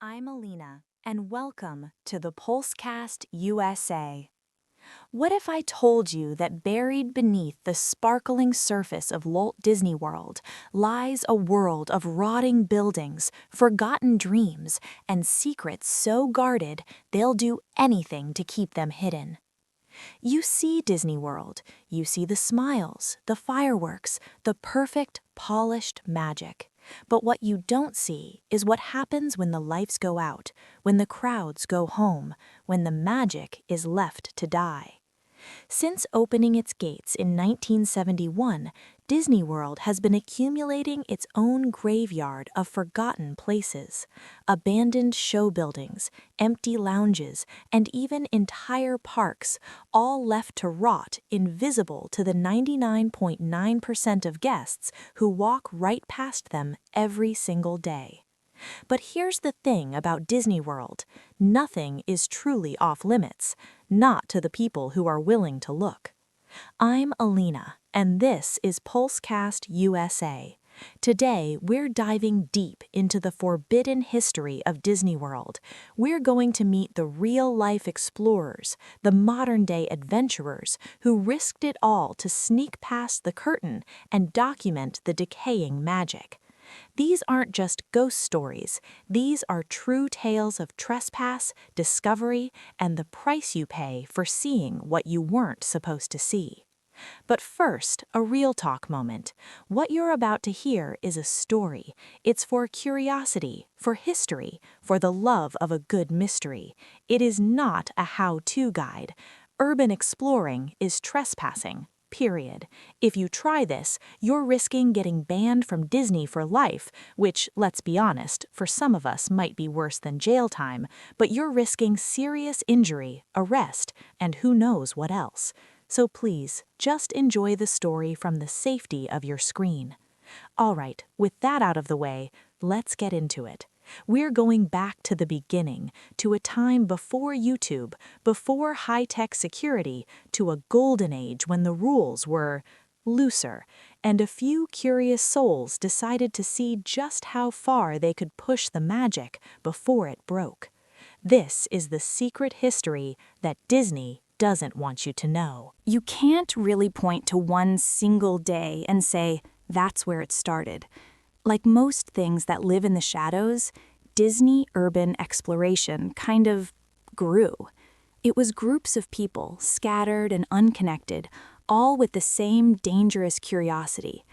I'm Alina, and welcome to the Pulsecast USA. What if I told you that buried beneath the sparkling surface of Walt Disney World lies a world of rotting buildings, forgotten dreams, and secrets so guarded they'll do anything to keep them hidden? You see Disney World, you see the smiles, the fireworks, the perfect, polished magic. But what you don't see is what happens when the lights go out, when the crowds go home, when the magic is left to die. Since opening its gates in 1971, Disney World has been accumulating its own graveyard of forgotten places, abandoned show buildings, empty lounges, and even entire parks, all left to rot, invisible to the 99.9% of guests who walk right past them every single day. But here's the thing about Disney World: nothing is truly off limits, not to the people who are willing to look. I'm Alina, and this is Pulsecast USA. Today, we're diving deep into the forbidden history of Disney World. We're going to meet the real-life explorers, the modern-day adventurers who risked it all to sneak past the curtain and document the decaying magic. These aren't just ghost stories. These are true tales of trespass, discovery, and the price you pay for seeing what you weren't supposed to see. But first, a real talk moment. What you're about to hear is a story. It's for curiosity, for history, for the love of a good mystery. It is not a how-to guide. Urban exploring is trespassing. Period. If you try this, you're risking getting banned from Disney for life, which, let's be honest, for some of us might be worse than jail time, but you're risking serious injury, arrest, and who knows what else. So please, just enjoy the story from the safety of your screen. All right, with that out of the way, let's get into it. We're going back to the beginning, to a time before YouTube, before high-tech security, to a golden age when the rules were looser, and a few curious souls decided to see just how far they could push the magic before it broke. This is the secret history that Disney doesn't want you to know. You can't really point to one single day and say, that's where it started. Like most things that live in the shadows, Disney urban exploration kind of grew. It was groups of people, scattered and unconnected, all with the same dangerous curiosity.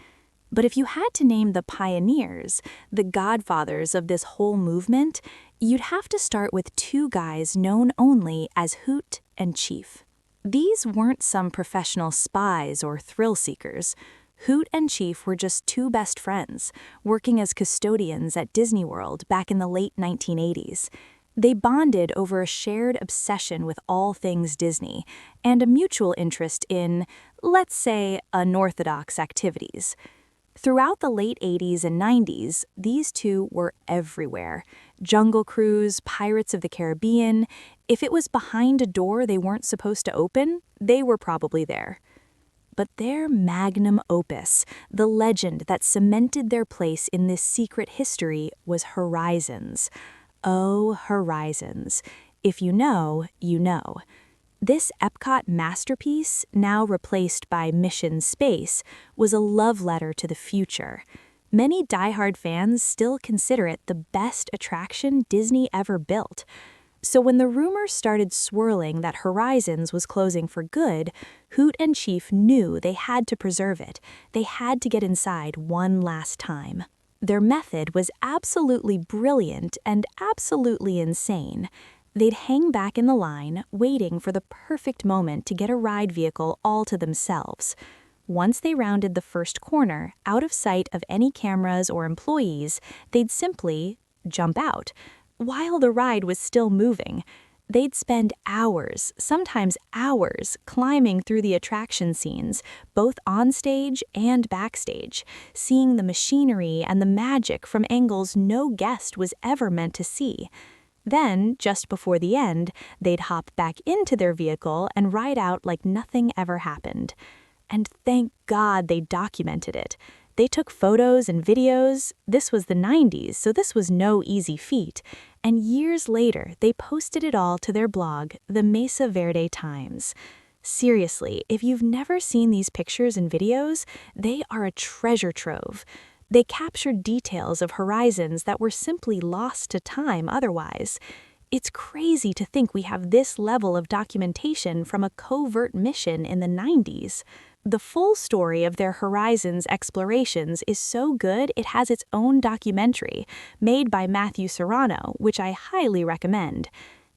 But if you had to name the pioneers, the godfathers of this whole movement, you'd have to start with two guys known only as Hoot and Chief. These weren't some professional spies or thrill seekers. Hoot and Chief were just two best friends, working as custodians at Disney World back in the late 1980s. They bonded over a shared obsession with all things Disney and a mutual interest in, let's say, unorthodox activities. Throughout the late 80s and 90s, these two were everywhere. Jungle Cruise, Pirates of the Caribbean. If it was behind a door they weren't supposed to open, they were probably there. But their magnum opus, the legend that cemented their place in this secret history, was Horizons. Oh, Horizons. If you know, you know. This Epcot masterpiece, now replaced by Mission Space, was a love letter to the future. Many diehard fans still consider it the best attraction Disney ever built. So when the rumors started swirling that Horizons was closing for good, Hoot and Chief knew they had to preserve it. They had to get inside one last time. Their method was absolutely brilliant and absolutely insane. They'd hang back in the line, waiting for the perfect moment to get a ride vehicle all to themselves. Once they rounded the first corner, out of sight of any cameras or employees, they'd simply jump out. While the ride was still moving, they'd spend hours, sometimes hours, climbing through the attraction scenes, both onstage and backstage, seeing the machinery and the magic from angles no guest was ever meant to see. Then, just before the end, they'd hop back into their vehicle and ride out like nothing ever happened. And thank God they documented it. They took photos and videos. This was the 90s, so this was no easy feat. and years later they posted it all to their blog, the Mesa Verde Times. Seriously, if you've never seen these pictures and videos, they are a treasure trove. They captured details of horizons that were simply lost to time otherwise. It's crazy to think we have this level of documentation from a covert mission in the 90s. The full story of their Horizons explorations is so good it has its own documentary, made by Matthew Serrano, which I highly recommend.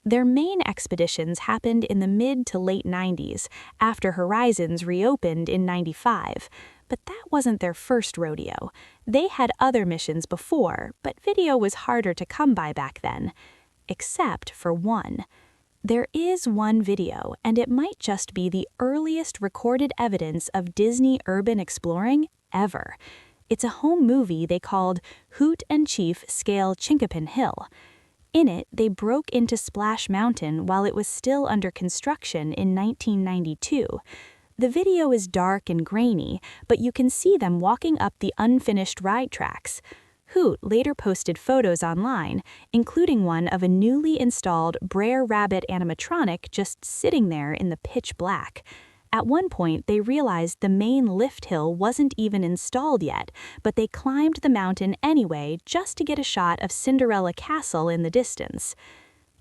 Their main expeditions happened in the mid to late 90s, after Horizons reopened in 95. But that wasn't their first rodeo. They had other missions before, but video was harder to come by back then. Except for one. There is one video, and it might just be the earliest recorded evidence of Disney urban exploring ever. It's a home movie they called Hoot and Chief Scale Chinkapin Hill. In it, they broke into Splash Mountain while it was still under construction in 1992. The video is dark and grainy, but you can see them walking up the unfinished ride tracks. Hoot later posted photos online, including one of a newly installed Brer Rabbit animatronic just sitting there in the pitch black. At one point, they realized the main lift hill wasn't even installed yet, but they climbed the mountain anyway just to get a shot of Cinderella Castle in the distance.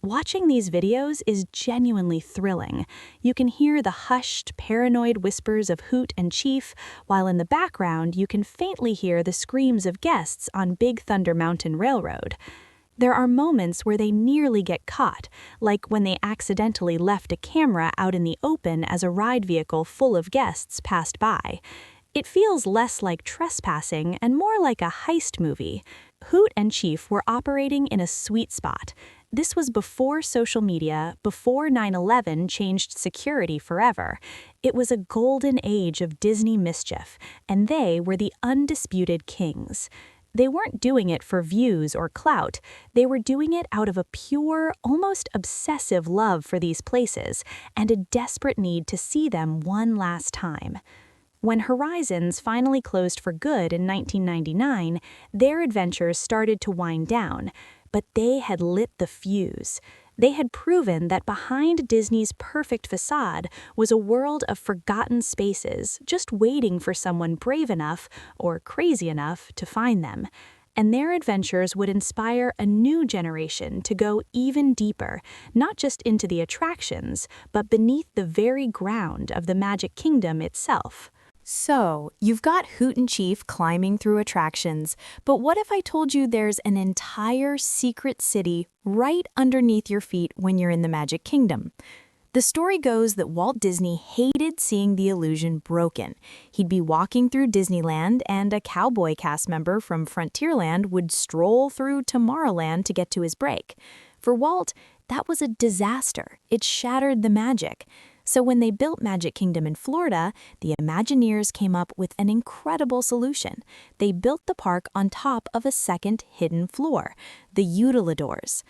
Watching these videos is genuinely thrilling. You can hear the hushed, paranoid whispers of Hoot and Chief, while in the background you can faintly hear the screams of guests on Big Thunder Mountain Railroad. There are moments where they nearly get caught, like when they accidentally left a camera out in the open as a ride vehicle full of guests passed by. It feels less like trespassing and more like a heist movie. Hoot and Chief were operating in a sweet spot. This was before social media, before 9/11 changed security forever. It was a golden age of Disney mischief, and they were the undisputed kings. They weren't doing it for views or clout. They were doing it out of a pure, almost obsessive love for these places and a desperate need to see them one last time. When Horizons finally closed for good in 1999, their adventures started to wind down, but they had lit the fuse. They had proven that behind Disney's perfect facade was a world of forgotten spaces, just waiting for someone brave enough or crazy enough to find them. And their adventures would inspire a new generation to go even deeper, not just into the attractions, but beneath the very ground of the Magic Kingdom itself. So, you've got Hoot and Chief climbing through attractions, but what if I told you there's an entire secret city right underneath your feet when you're in the Magic Kingdom? The story goes that Walt Disney hated seeing the illusion broken. He'd be walking through Disneyland and a cowboy cast member from Frontierland would stroll through Tomorrowland to get to his break. For Walt, that was a disaster. It shattered the magic. So when they built Magic Kingdom in Florida, the Imagineers came up with an incredible solution. They built the park on top of a second hidden floor, the Utilidors.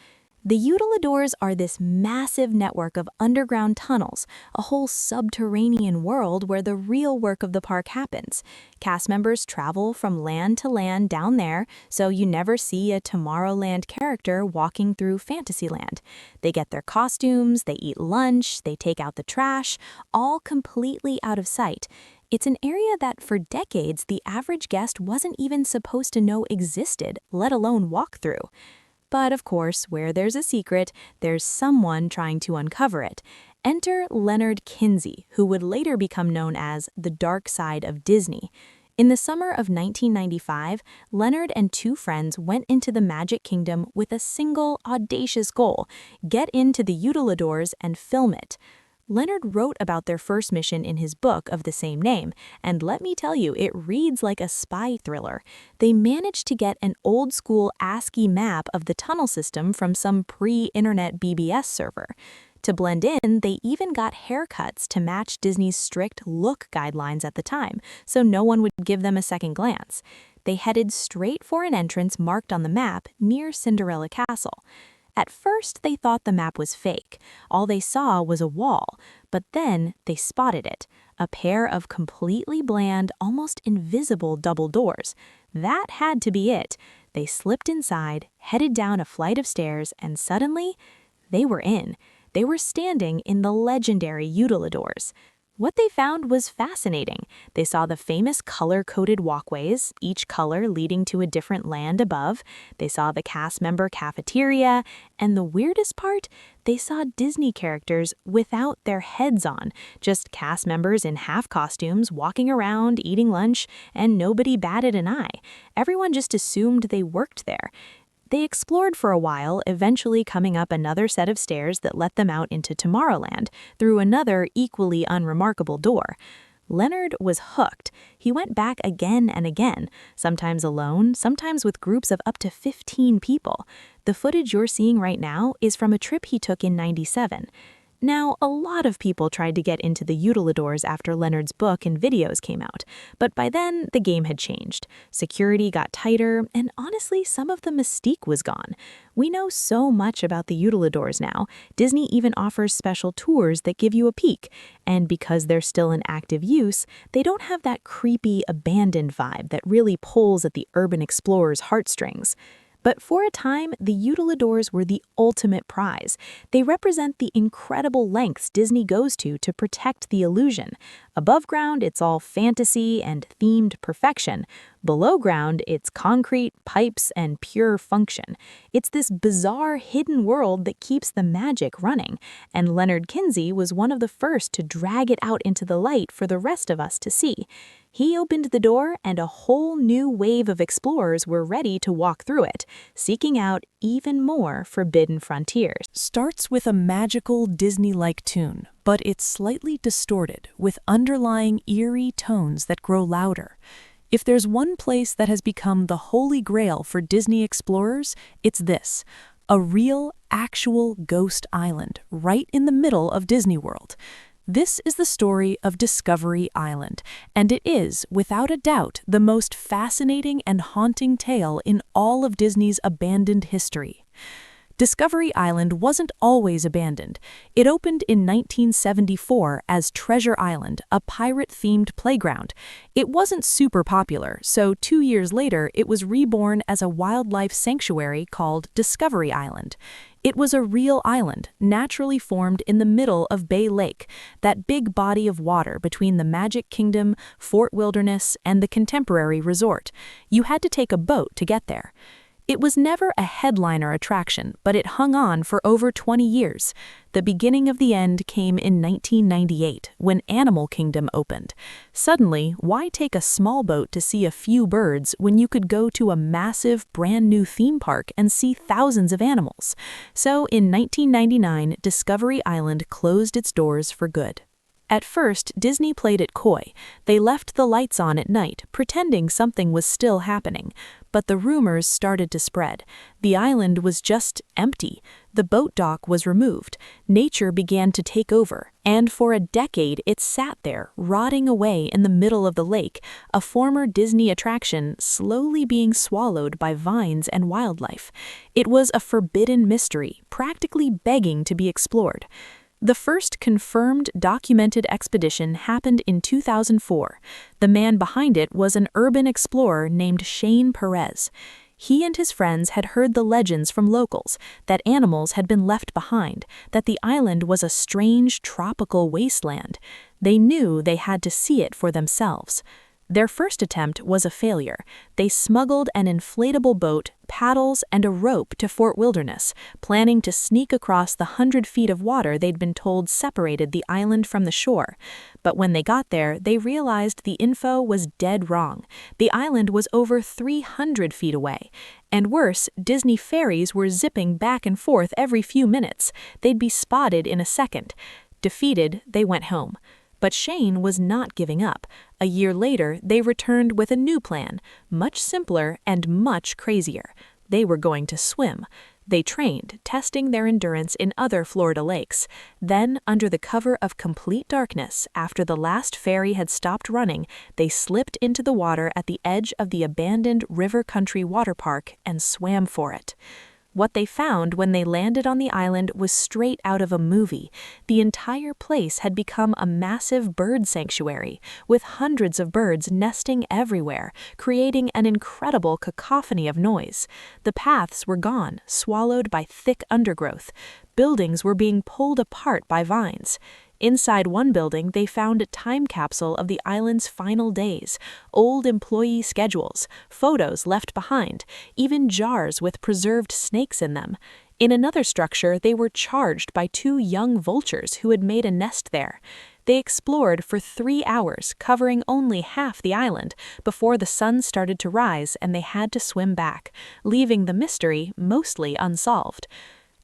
The Utilidors are this massive network of underground tunnels, a whole subterranean world where the real work of the park happens. Cast members travel from land to land down there, so you never see a Tomorrowland character walking through Fantasyland. They get their costumes, they eat lunch, they take out the trash, all completely out of sight. It's an area that for decades the average guest wasn't even supposed to know existed, let alone walk through. But of course, where there's a secret, there's someone trying to uncover it. Enter Leonard Kinsey, who would later become known as the Dark Side of Disney. In the summer of 1995, Leonard and two friends went into the Magic Kingdom with a single, audacious goal: get into the Utilidors and film it. Leonard wrote about their first mission in his book of the same name, and let me tell you, it reads like a spy thriller. They managed to get an old-school ASCII map of the tunnel system from some pre-internet BBS server. To blend in, they even got haircuts to match Disney's strict look guidelines at the time, so no one would give them a second glance. They headed straight for an entrance marked on the map near Cinderella Castle. At first, they thought the map was fake. All they saw was a wall, but then they spotted it, a pair of completely bland, almost invisible double doors. That had to be it. They slipped inside, headed down a flight of stairs, and suddenly, they were in. They were standing in the legendary utilidors. What they found was fascinating. They saw the famous color-coded walkways, each color leading to a different land above. They saw the cast member cafeteria, and the weirdest part, they saw Disney characters without their heads on, just cast members in half costumes walking around, eating lunch, and nobody batted an eye. Everyone just assumed they worked there. They explored for a while, eventually coming up another set of stairs that let them out into Tomorrowland, through another equally unremarkable door. Leonard was hooked. He went back again and again, sometimes alone, sometimes with groups of up to 15 people. The footage you're seeing right now is from a trip he took in '97. Now, a lot of people tried to get into the utilidors after Leonard's book and videos came out, but by then, the game had changed. Security got tighter, and honestly, some of the mystique was gone. We know so much about the utilidors now. Disney even offers special tours that give you a peek, and because they're still in active use, they don't have that creepy, abandoned vibe that really pulls at the urban explorer's heartstrings. But for a time, the utilidors were the ultimate prize. They represent the incredible lengths Disney goes to protect the illusion. Above ground, it's all fantasy and themed perfection. Below ground, it's concrete, pipes, and pure function. It's this bizarre hidden world that keeps the magic running, and Leonard Kinsey was one of the first to drag it out into the light for the rest of us to see. He opened the door, and a whole new wave of explorers were ready to walk through it, seeking out even more forbidden frontiers. Starts with a magical Disney-like tune, but it's slightly distorted, with underlying eerie tones that grow louder. If there's one place that has become the holy grail for Disney explorers, it's this: a real, actual ghost island right in the middle of DisneyWorld. This is the story of Discovery Island, and it is, without a doubt, the most fascinating and haunting tale in all of Disney's abandoned history. Discovery Island wasn't always abandoned. It opened in 1974 as Treasure Island, a pirate-themed playground. It wasn't super popular, so 2 years later it was reborn as a wildlife sanctuary called Discovery Island. It was a real island, naturally formed in the middle of Bay Lake, that big body of water between the Magic Kingdom, Fort Wilderness, and the Contemporary Resort. You had to take a boat to get there. It was never a headliner attraction, but it hung on for over 20 years. The beginning of the end came in 1998, when Animal Kingdom opened. Suddenly, why take a small boat to see a few birds when you could go to a massive, brand-new theme park and see thousands of animals? So, in 1999, Discovery Island closed its doors for good. At first, Disney played it coy. They left the lights on at night, pretending something was still happening. But the rumors started to spread. The island was just empty. The boat dock was removed. Nature began to take over. And for a decade, it sat there, rotting away in the middle of the lake, a former Disney attraction slowly being swallowed by vines and wildlife. It was a forbidden mystery, practically begging to be explored. The first confirmed documented expedition happened in 2004. The man behind it was an urban explorer named Shane Perez. He and his friends had heard the legends from locals that animals had been left behind, that the island was a strange tropical wasteland. They knew they had to see it for themselves. Their first attempt was a failure. They smuggled an inflatable boat, paddles, and a rope to Fort Wilderness, planning to sneak across the 100 feet of water they'd been told separated the island from the shore. But when they got there, they realized the info was dead wrong. The island was over 300 feet away. And worse, Disney ferries were zipping back and forth every few minutes. They'd be spotted in a second. Defeated, they went home. But Shane was not giving up. A year later, they returned with a new plan, much simpler and much crazier. They were going to swim. They trained, testing their endurance in other Florida lakes. Then, under the cover of complete darkness, after the last ferry had stopped running, they slipped into the water at the edge of the abandoned River Country water park and swam for it. What they found when they landed on the island was straight out of a movie. The entire place had become a massive bird sanctuary, with hundreds of birds nesting everywhere, creating an incredible cacophony of noise. The paths were gone, swallowed by thick undergrowth. Buildings were being pulled apart by vines. Inside one building, they found a time capsule of the island's final days, old employee schedules, photos left behind, even jars with preserved snakes in them. In another structure, they were charged by two young vultures who had made a nest there. They explored for 3 hours, covering only half the island, before the sun started to rise and they had to swim back, leaving the mystery mostly unsolved.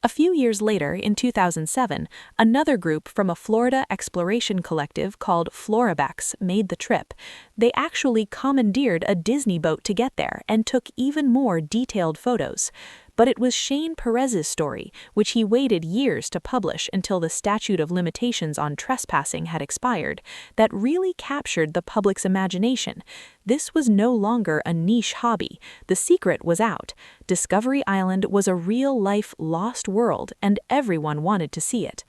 A few years later, in 2007, another group from a Florida exploration collective called Florabex made the trip. They actually commandeered a Disney boat to get there and took even more detailed photos. But it was Shane Perez's story, which he waited years to publish until the statute of limitations on trespassing had expired, that really captured the public's imagination. This was no longer a niche hobby. The secret was out. Discovery Island was a real-life lost world, and everyone wanted to see it.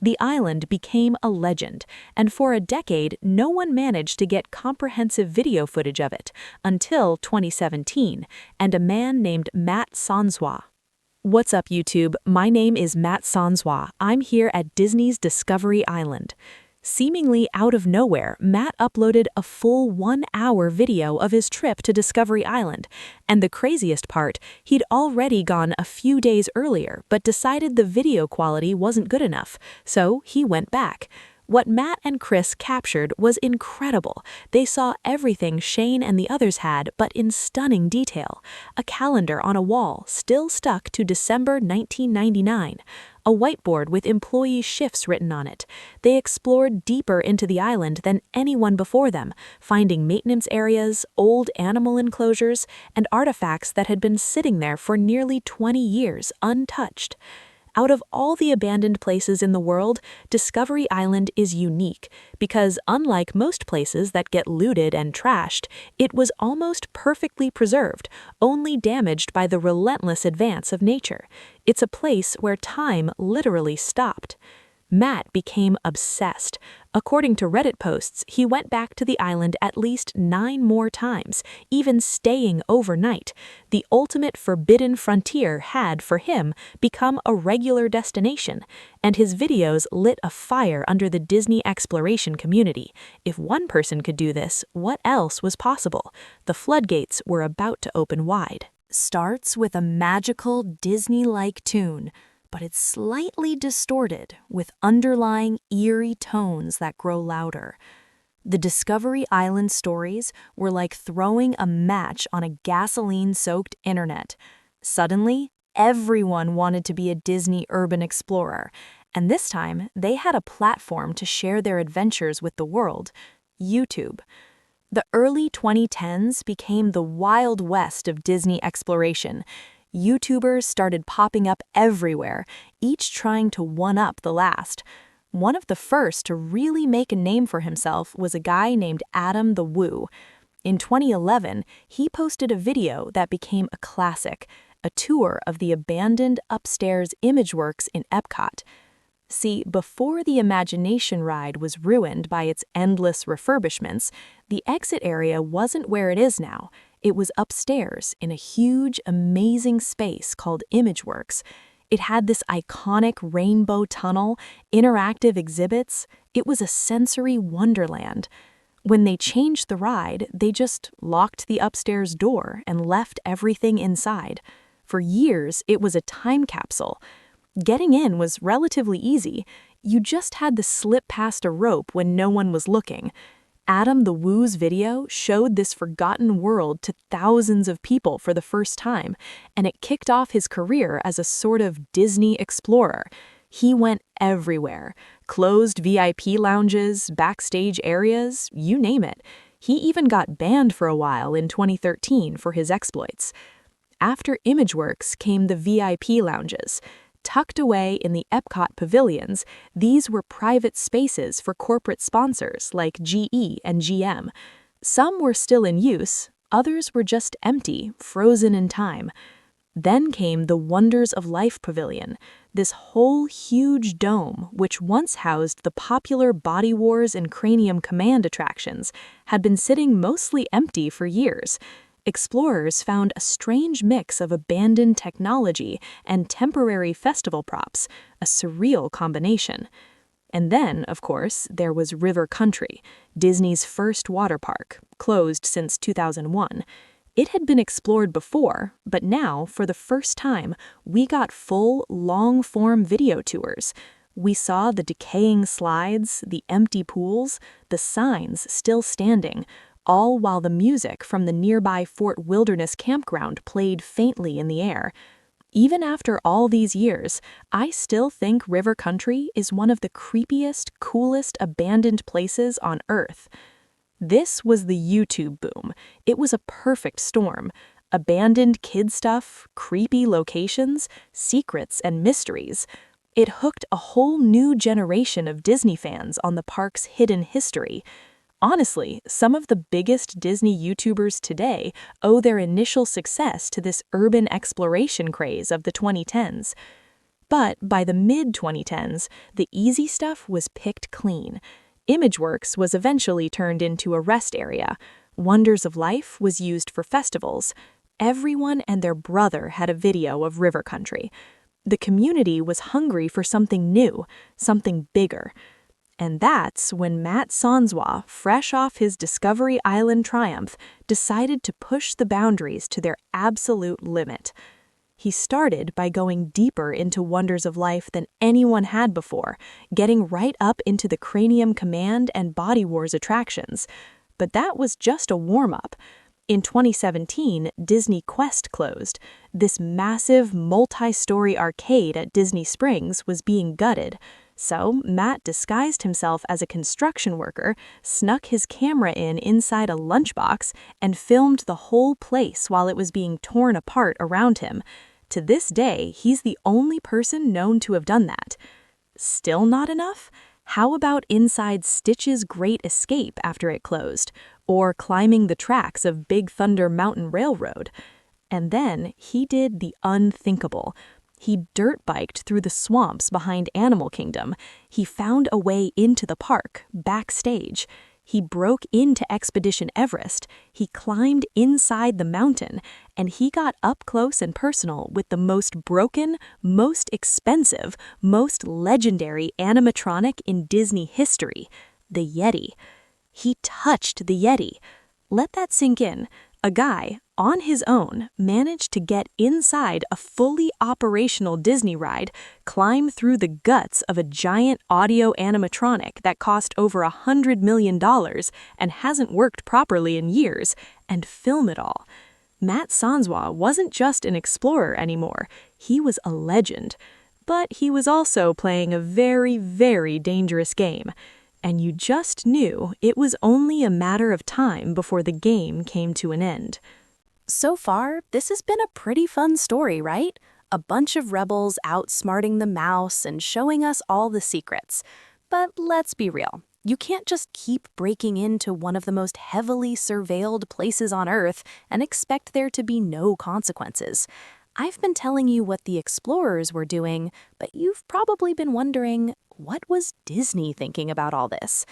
The island became a legend, and for a decade, no one managed to get comprehensive video footage of it until 2017, and a man named Matt Sansois. What's up, YouTube? My name is Matt Sansois. I'm here at Disney's Discovery Island. Seemingly out of nowhere, Matt uploaded a full 1-hour video of his trip to Discovery Island. And the craziest part, he'd already gone a few days earlier, but decided the video quality wasn't good enough, so he went back. What Matt and Chris captured was incredible. They saw everything Shane and the others had, but in stunning detail. A calendar on a wall, still stuck to December 1999. A whiteboard with employee shifts written on it. They explored deeper into the island than anyone before them, finding maintenance areas, old animal enclosures, and artifacts that had been sitting there for nearly 20 years, untouched. Out of all the abandoned places in the world, Discovery Island is unique because, unlike most places that get looted and trashed, it was almost perfectly preserved, only damaged by the relentless advance of nature. It's a place where time literally stopped. Matt became obsessed. According to Reddit posts, he went back to the island at least 9 more times, even staying overnight. The ultimate forbidden frontier had, for him, become a regular destination, and his videos lit a fire under the Disney exploration community. If one person could do this, what else was possible? The floodgates were about to open wide. Starts with a magical Disney-like tune, but it's slightly distorted, with underlying eerie tones that grow louder. The Discovery Island stories were like throwing a match on a gasoline-soaked internet. Suddenly, everyone wanted to be a Disney urban explorer, and this time, they had a platform to share their adventures with the world: YouTube. The early 2010s became the Wild West of Disney exploration. YouTubers started popping up everywhere, each trying to one-up the last. One of the first to really make a name for himself was a guy named Adam the Woo. In 2011, he posted a video that became a classic, a tour of the abandoned upstairs Imageworks in Epcot. See, before the Imagination ride was ruined by its endless refurbishments, the exit area wasn't where it is now. It was upstairs in a huge, amazing space called Imageworks. It had this iconic rainbow tunnel, interactive exhibits. It was a sensory wonderland. When they changed the ride, they just locked the upstairs door and left everything inside. For years, it was a time capsule. Getting in was relatively easy. You just had to slip past a rope when no one was looking. Adam the Woo's video showed this forgotten world to thousands of people for the first time, and it kicked off his career as a sort of Disney explorer. He went everywhere: closed VIP lounges, backstage areas, you name it. He even got banned for a while in 2013 for his exploits. After Imageworks came the VIP lounges. Tucked away in the Epcot pavilions, these were private spaces for corporate sponsors like GE and GM. Some were still in use, others were just empty, frozen in time. Then came the Wonders of Life Pavilion, this whole huge dome, which once housed the popular Body Wars and Cranium Command attractions, had been sitting mostly empty for years. Explorers found a strange mix of abandoned technology and temporary festival props, a surreal combination. And then, of course, there was River Country, Disney's first water park, closed since 2001. It had been explored before, but now, for the first time, we got full, long-form video tours. We saw the decaying slides, the empty pools, the signs still standing, all while the music from the nearby Fort Wilderness campground played faintly in the air. Even after all these years, I still think River Country is one of the creepiest, coolest abandoned places on Earth. This was the YouTube boom. It was a perfect storm. Abandoned kid stuff, creepy locations, secrets and mysteries. It hooked a whole new generation of Disney fans on the park's hidden history. Honestly, some of the biggest Disney YouTubers today owe their initial success to this urban exploration craze of the 2010s. But by the mid-2010s, the easy stuff was picked clean. Imageworks was eventually turned into a rest area. Wonders of Life was used for festivals. Everyone and their brother had a video of River Country. The community was hungry for something new, something bigger. And that's when Matt Sanzwa, fresh off his Discovery Island triumph, decided to push the boundaries to their absolute limit. He started by going deeper into Wonders of Life than anyone had before, getting right up into the Cranium Command and Body Wars attractions. But that was just a warm-up. In 2017, Disney Quest closed. This massive, multi-story arcade at Disney Springs was being gutted. So Matt disguised himself as a construction worker, snuck his camera inside a lunchbox, and filmed the whole place while it was being torn apart around him. To this day, he's the only person known to have done that. Still not enough? How about inside Stitch's Great Escape after it closed? Or climbing the tracks of Big Thunder Mountain Railroad? And then he did the unthinkable. He dirt biked through the swamps behind Animal Kingdom. He found a way into the park, backstage. He broke into Expedition Everest. He climbed inside the mountain. And he got up close and personal with the most broken, most expensive, most legendary animatronic in Disney history, the Yeti. He touched the Yeti. Let that sink in. A guy, on his own, managed to get inside a fully operational Disney ride, climb through the guts of a giant audio animatronic that cost over $100 million and hasn't worked properly in years, and film it all. Matt Sanzwa wasn't just an explorer anymore, he was a legend. But he was also playing a very, very dangerous game. And you just knew it was only a matter of time before the game came to an end. So far, this has been a pretty fun story, right? A bunch of rebels outsmarting the mouse and showing us all the secrets. But let's be real. You can't just keep breaking into one of the most heavily surveilled places on Earth and expect there to be no consequences. I've been telling you what the explorers were doing, but you've probably been wondering, what was Disney thinking about all this?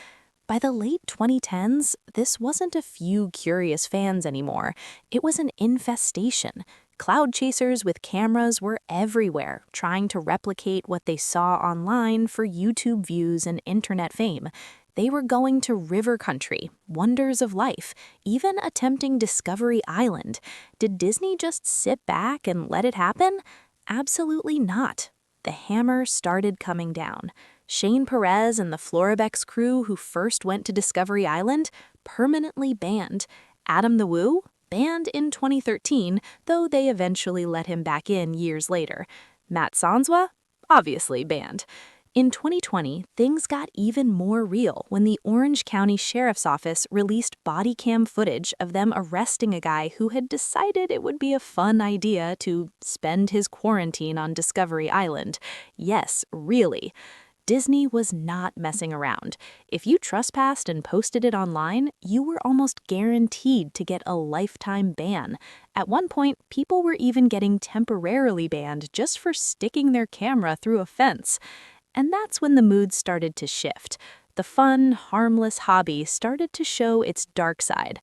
By the late 2010s, this wasn't a few curious fans anymore. It was an infestation. Cloud chasers with cameras were everywhere, trying to replicate what they saw online for YouTube views and internet fame. They were going to River Country, Wonders of Life, even attempting Discovery Island. Did Disney just sit back and let it happen? Absolutely not. The hammer started coming down. Shane Perez and the Floribex crew who first went to Discovery Island, permanently banned. Adam the Woo, banned in 2013, though they eventually let him back in years later. Matt Sanzwa, obviously banned. In 2020, things got even more real when the Orange County Sheriff's Office released body cam footage of them arresting a guy who had decided it would be a fun idea to spend his quarantine on Discovery Island. Yes, really. Disney was not messing around. If you trespassed and posted it online, you were almost guaranteed to get a lifetime ban. At one point, people were even getting temporarily banned just for sticking their camera through a fence. And that's when the mood started to shift. The fun, harmless hobby started to show its dark side.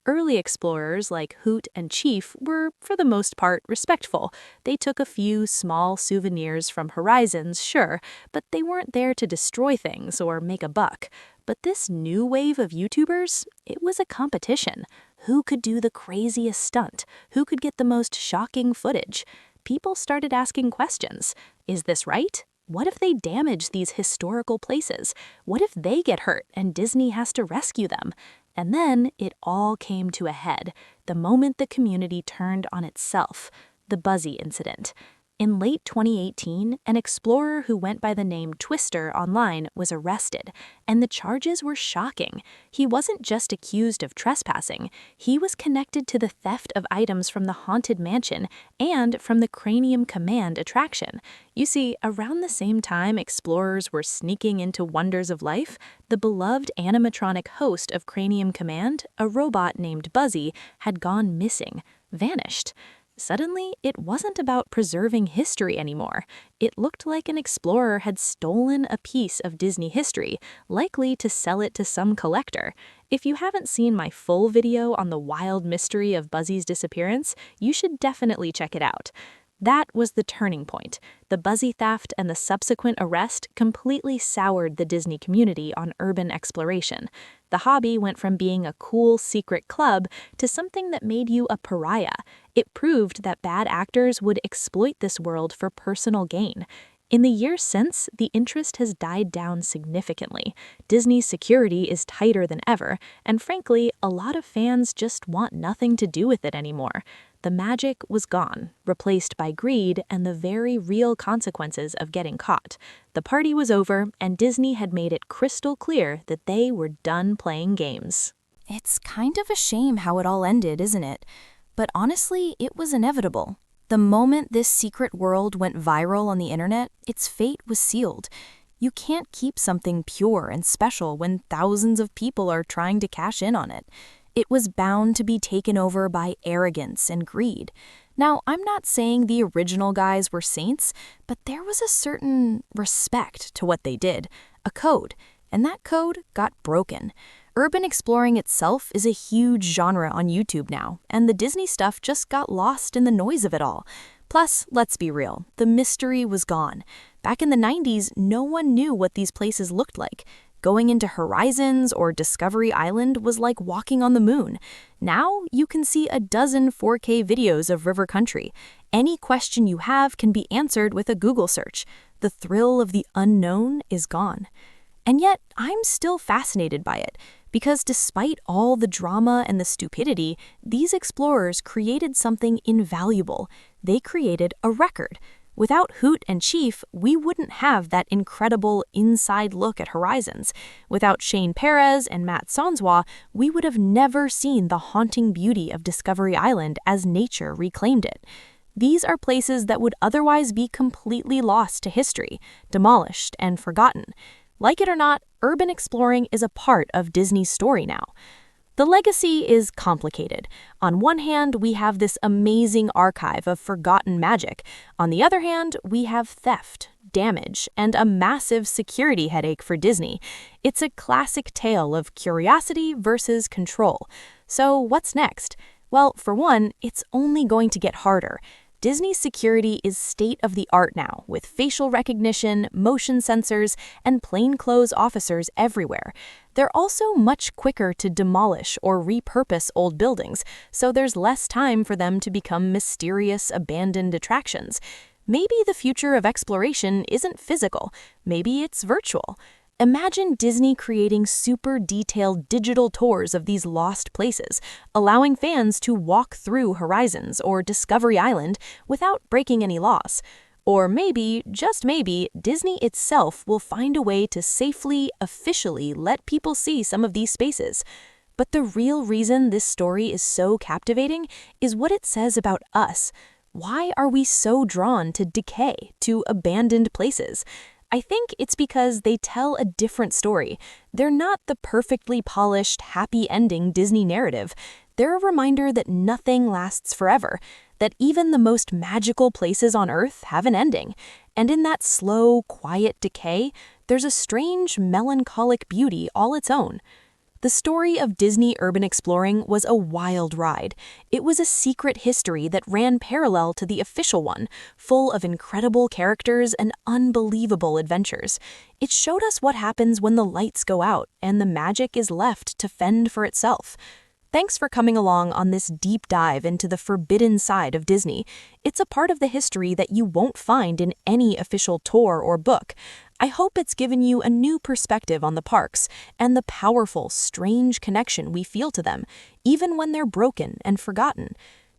Early explorers like Hoot and Chief were, for the most part, respectful. They took a few small souvenirs from Horizons, sure, but they weren't there to destroy things or make a buck. But this new wave of YouTubers, it was a competition. Who could do the craziest stunt? Who could get the most shocking footage? People started asking questions. Is this right? What if they damage these historical places? What if they get hurt and Disney has to rescue them? And then it all came to a head, the moment the community turned on itself, the Buzzy incident. In late 2018, an explorer who went by the name Twister online was arrested, and the charges were shocking. He wasn't just accused of trespassing, he was connected to the theft of items from the Haunted Mansion and from the Cranium Command attraction. You see, around the same time explorers were sneaking into Wonders of Life, the beloved animatronic host of Cranium Command, a robot named Buzzy, had gone missing, vanished. Suddenly, it wasn't about preserving history anymore. It looked like an explorer had stolen a piece of Disney history, likely to sell it to some collector. If you haven't seen my full video on the wild mystery of Buzzy's disappearance, you should definitely check it out. That was the turning point. The Buzzy theft and the subsequent arrest completely soured the Disney community on urban exploration. The hobby went from being a cool secret club to something that made you a pariah. It proved that bad actors would exploit this world for personal gain. In the years since, the interest has died down significantly. Disney's security is tighter than ever, and frankly, a lot of fans just want nothing to do with it anymore. The magic was gone, replaced by greed and the very real consequences of getting caught. The party was over, and Disney had made it crystal clear that they were done playing games. It's kind of a shame how it all ended, isn't it? But honestly, it was inevitable. The moment this secret world went viral on the internet, its fate was sealed. You can't keep something pure and special when thousands of people are trying to cash in on it. It was bound to be taken over by arrogance and greed. Now, I'm not saying the original guys were saints, but there was a certain respect to what they did, a code, and that code got broken. Urban exploring itself is a huge genre on YouTube now, and the Disney stuff just got lost in the noise of it all. Plus, let's be real, the mystery was gone. Back in the 90s, no one knew what these places looked like. Going into Horizons or Discovery Island was like walking on the moon. Now, you can see a dozen 4K videos of River Country. Any question you have can be answered with a Google search. The thrill of the unknown is gone. And yet, I'm still fascinated by it, because despite all the drama and the stupidity, these explorers created something invaluable. They created a record. Without Hoot and Chief, we wouldn't have that incredible inside look at Horizons. Without Shane Perez and Matt Sanzwa, we would have never seen the haunting beauty of Discovery Island as nature reclaimed it. These are places that would otherwise be completely lost to history, demolished and forgotten. Like it or not, urban exploring is a part of Disney's story now. The legacy is complicated. On one hand, we have this amazing archive of forgotten magic. On the other hand, we have theft, damage, and a massive security headache for Disney. It's a classic tale of curiosity versus control. So what's next? Well, for one, it's only going to get harder. Disney's security is state-of-the-art now, with facial recognition, motion sensors, and plainclothes officers everywhere. They're also much quicker to demolish or repurpose old buildings, so there's less time for them to become mysterious, abandoned attractions. Maybe the future of exploration isn't physical, maybe it's virtual. Imagine Disney creating super detailed digital tours of these lost places, allowing fans to walk through Horizons or Discovery Island without breaking any laws. Or maybe, just maybe, Disney itself will find a way to safely, officially let people see some of these spaces. But the real reason this story is so captivating is what it says about us. Why are we so drawn to decay, to abandoned places? I think it's because they tell a different story. They're not the perfectly polished, happy ending Disney narrative. They're a reminder that nothing lasts forever, that even the most magical places on Earth have an ending. And in that slow, quiet decay, there's a strange, melancholic beauty all its own. The story of Disney urban exploring was a wild ride. It was a secret history that ran parallel to the official one, full of incredible characters and unbelievable adventures. It showed us what happens when the lights go out and the magic is left to fend for itself. Thanks for coming along on this deep dive into the forbidden side of Disney. It's a part of the history that you won't find in any official tour or book. I hope it's given you a new perspective on the parks and the powerful, strange connection we feel to them, even when they're broken and forgotten.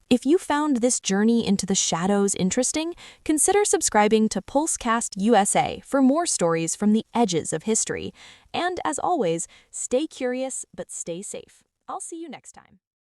If you found this journey into the shadows interesting, consider subscribing to Pulsecast USA for more stories from the edges of history. And as always, stay curious but stay safe. I'll see you next time.